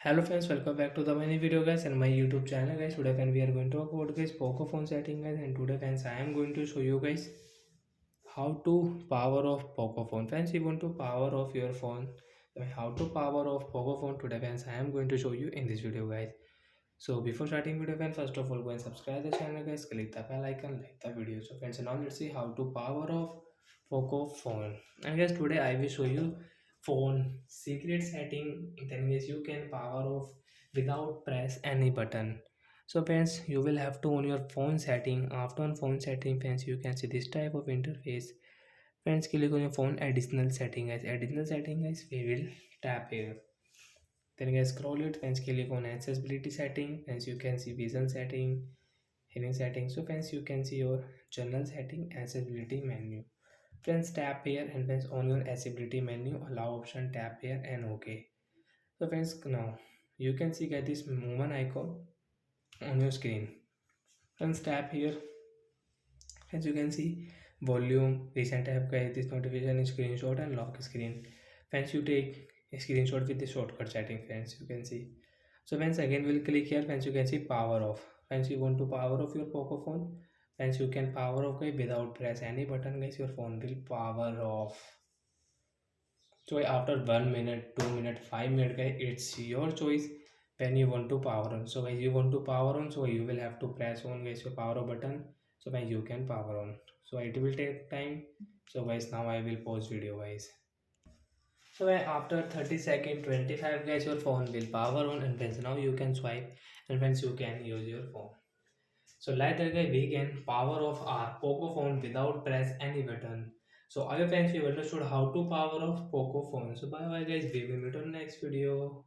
Hello friends, welcome back to the many video guys and my YouTube channel guys. Today friends we are going to talk about guys Poco phone setting guys, and today friends I am going to show you guys how to power off Poco phone. Friends, you want to power off your phone, how to power off Poco phone today friends I am going to show you in this video guys. So before starting video friends, first of all go and subscribe the channel guys, click the bell icon, like the video. So friends, now let's see how to power off Poco phone. And guys, today I will show you phone secret setting, then guys you can power off without press any button. So friends, you will have to on your phone setting. After on phone setting friends, you can see this type of interface. Friends, click on your phone additional setting guys. Additional setting guys, we will tap here. Then guys scroll it, friends click on accessibility setting. Friends, you can see vision setting, hearing setting. So friends, you can see your journal setting, accessibility menu. Friends, tap here, and friends on your accessibility menu allow option, tap here and OK. So friends, now you can see get this movement icon on your screen. Friends, tap here. As you can see volume, recent tab guys, this notification is screenshot and lock screen. Friends, you take a screenshot with the shortcut setting. Friends, you can see. So once again we'll click here. Friends, you can see power off. Friends, you want to power off your Poco phone. Friends, you can power off guys without press any button guys. Your phone will power off. So after 1 minute, 2 minute, 5 minute guys, it's your choice when you want to power on. So guys, you want to power on, so you will have to press on guys your power on button. So guys, you can power on. So it will take time. So guys, now I will pause video guys. So after 30 seconds, 25 guys, your phone will power on, and friends now you can swipe, and friends you can use your phone. So like that guys, we can power off our Poco phone without press any button. So I hope friends you understood how to power off Poco phone. So bye bye guys, we will meet on next video.